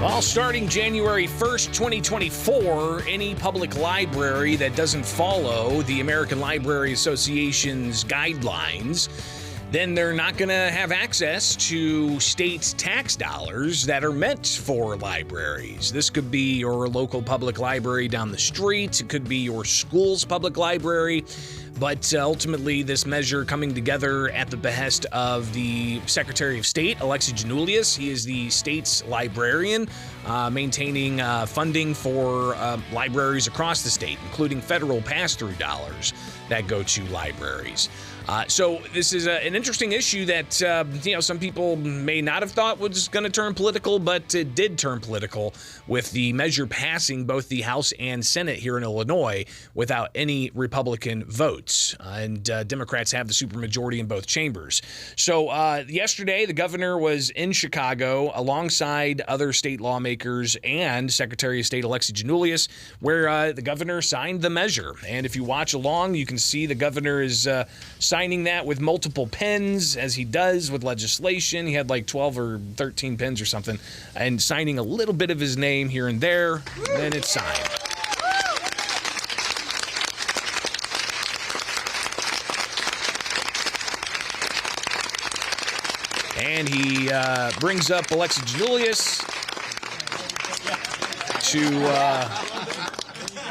Well, starting January 1st, 2024, any public library that doesn't follow the American Library Association's guidelines, then they're not going to have access to state tax dollars that are meant for libraries. This could be your local public library down the street. It could be your school's public library. But ultimately, this measure coming together at the behest of the Secretary of State, Alexi Janulius. He is the state's librarian, maintaining funding for libraries across the state, including federal pass-through dollars that go to libraries. So this is an interesting issue that, some people may not have thought was going to turn political, but it did turn political with the measure passing both the House and Senate here in Illinois without any Republican votes. And Democrats have the supermajority in both chambers. So yesterday, the governor was in Chicago alongside other state lawmakers and Secretary of State Alexi Janulius, where the governor signed the measure. And if you watch along, you can see the governor is signing that with multiple pens, as he does with legislation. He had like 12 or 13 pens or something, and signing a little bit of his name here and there, and it's signed. And he brings up Alexi Janulius to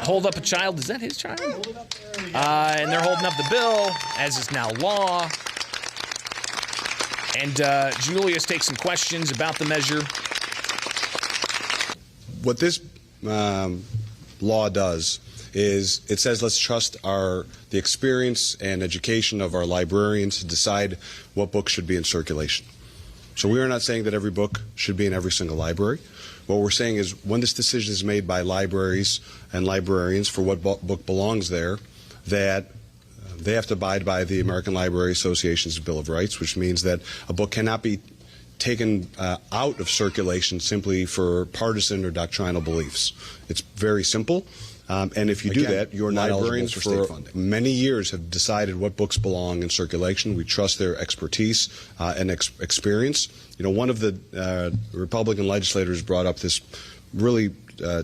hold up a child. Is that his child? And they're holding up the bill, as is now law. And Janulius takes some questions about the measure. What this law does is it says let's trust the experience and education of our librarians to decide what books should be in circulation. So we are not saying that every book should be in every single library. What we're saying is when this decision is made by libraries and librarians for what book belongs there, that they have to abide by the American Library Association's Bill of Rights, which means that a book cannot be taken out of circulation simply for partisan or doctrinal beliefs. It's very simple. And if you do that, your librarians for many years have decided what books belong in circulation. We trust their expertise and experience. You know, one of the Republican legislators brought up this really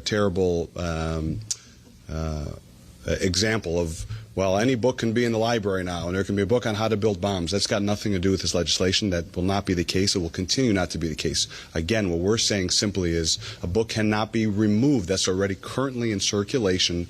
terrible example of, well, any book can be in the library now, and there can be a book on how to build bombs. That's got nothing to do with this legislation. That will not be the case. It will continue not to be the case. Again, what we're saying simply is a book cannot be removed that's already currently in circulation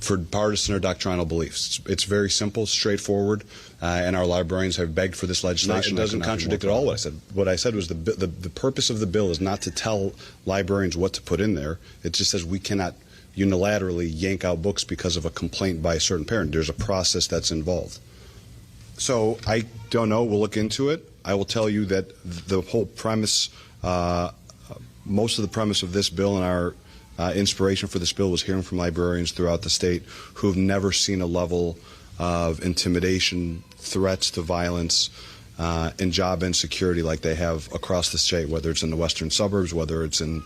for partisan or doctrinal beliefs. It's very simple, straightforward, and our librarians have begged for this legislation. It doesn't contradict at all what I said. What I said was the purpose of the bill is not to tell librarians what to put in there. It just says we cannot unilaterally yank out books because of a complaint by a certain parent. There's a process that's involved. So I don't know. We'll look into it. I will tell you that the whole premise, most of the premise of this bill and our inspiration for this bill was hearing from librarians throughout the state who've never seen a level of intimidation, threats to violence, and job insecurity like they have across the state, whether it's in the western suburbs, whether it's in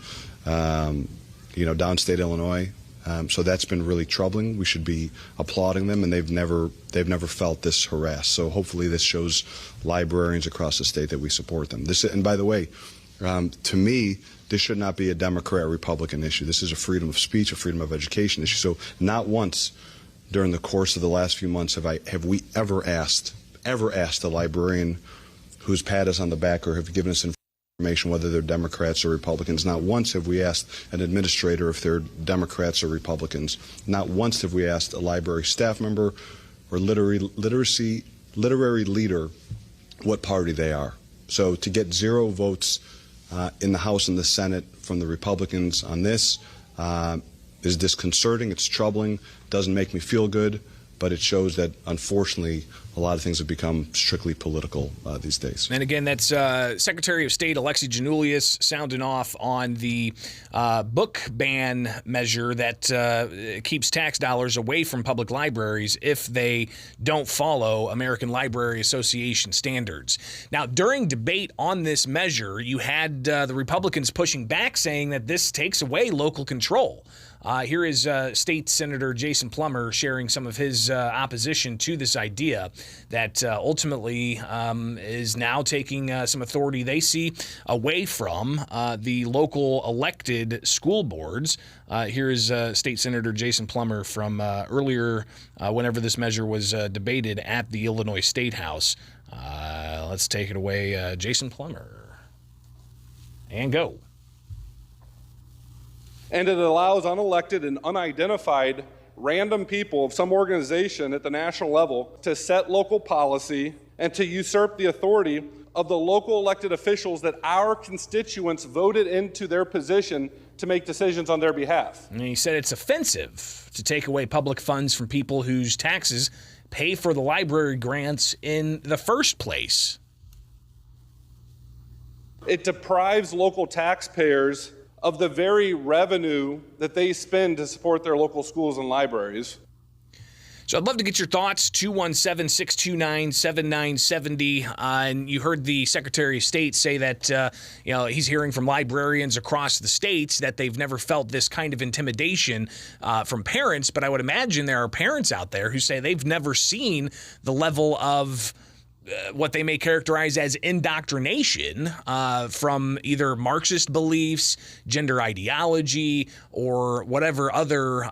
downstate Illinois. So that's been really troubling. We should be applauding them, and they've never felt this harassed. So hopefully this shows librarians across the state that we support them. And by the way, to me, this should not be a Democrat-Republican issue. This is a freedom of speech, a freedom of education issue. So not once during the course of the last few months have we ever asked a librarian who's pat us on the back or have given us information, whether they're Democrats or Republicans. Not once have we asked an administrator if they're Democrats or Republicans. Not once have we asked a library staff member or literary leader what party they are. So to get 0 votes in the House and the Senate from the Republicans on this is disconcerting. It's troubling. Doesn't make me feel good. But it shows that, unfortunately, a lot of things have become strictly political these days. And again, that's Secretary of State Alexi Janulius sounding off on the book ban measure that keeps tax dollars away from public libraries if they don't follow American Library Association standards. Now, during debate on this measure, you had the Republicans pushing back, saying that this takes away local control. Here is State Senator Jason Plummer sharing some of his opposition to this idea. that ultimately is now taking some authority they see away from the local elected school boards. Here is State Senator Jason Plummer from earlier whenever this measure was debated at the Illinois State House. Let's take it away, Jason Plummer. And go. And it allows unelected and unidentified random people of some organization at the national level to set local policy and to usurp the authority of the local elected officials that our constituents voted into their position to make decisions on their behalf. And he said it's offensive to take away public funds from people whose taxes pay for the library grants in the first place. It deprives local taxpayers of the very revenue that they spend to support their local schools and libraries. So I'd love to get your thoughts, 217-629-7970. And you heard the Secretary of State say that he's hearing from librarians across the states that they've never felt this kind of intimidation from parents. But I would imagine there are parents out there who say they've never seen the level of what they may characterize as indoctrination from either Marxist beliefs, gender ideology, or whatever other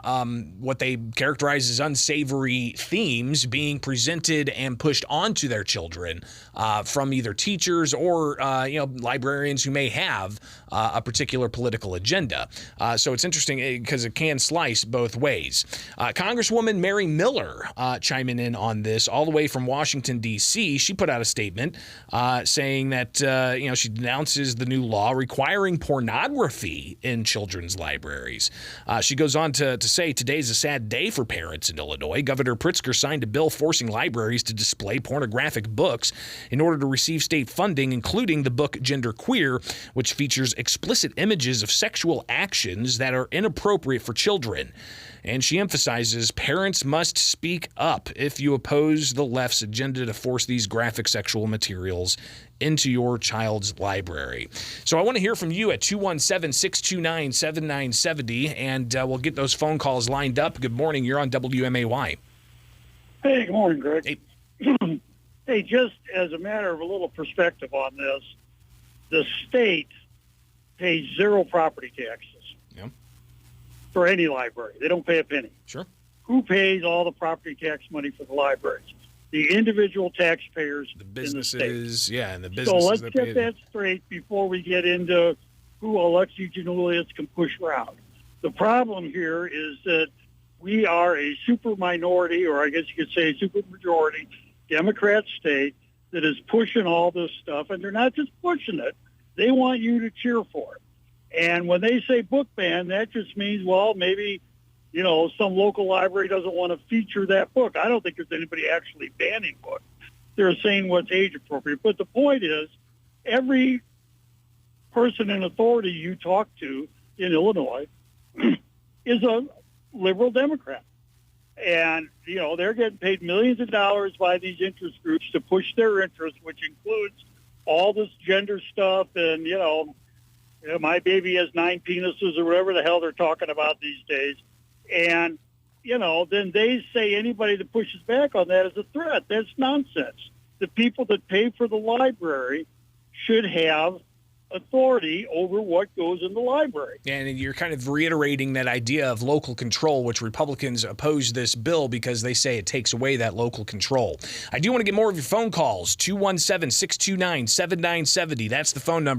what they characterize as unsavory themes being presented and pushed onto their children from either teachers or librarians who may have a particular political agenda. So it's interesting because it can slice both ways. Congresswoman Mary Miller chiming in on this all the way from Washington, D.C. She put out a statement saying that she denounces the new law requiring pornography in children's libraries. She goes on to say today's a sad day for parents in Illinois. Governor Pritzker signed a bill forcing libraries to display pornographic books in order to receive state funding, including the book Gender Queer, which features explicit images of sexual actions that are inappropriate for children. And she emphasizes parents must speak up if you oppose the left's agenda to force these graphic sexual materials into your child's library. So I want to hear from you at 217-629-7970, and we'll get those phone calls lined up. Good morning. You're on WMAY. Hey, good morning, Greg. Hey. Hey, just as a matter of a little perspective on this, the state pays zero property taxes for any library. They don't pay a penny. Sure. Who pays all the property tax money for the libraries? The individual taxpayers The businesses, in the state. and the businesses. So let's get that straight before we get into who Alexi Janulis can push around. The problem here is that we are a super minority, or I guess you could say super majority, Democrat state that is pushing all this stuff, and they're not just pushing it. They want you to cheer for it. And when they say book ban, that just means, well, maybe, some local library doesn't want to feature that book. I don't think there's anybody actually banning books. They're saying what's age appropriate. But the point is, every person in authority you talk to in Illinois is a liberal Democrat. And, they're getting paid millions of dollars by these interest groups to push their interests, which includes all this gender stuff and, my baby has 9 penises or whatever the hell they're talking about these days. And, then they say anybody that pushes back on that is a threat. That's nonsense. The people that pay for the library should have authority over what goes in the library. And you're kind of reiterating that idea of local control, which Republicans oppose this bill because they say it takes away that local control. I do want to get more of your phone calls, 217-629-7970. That's the phone number.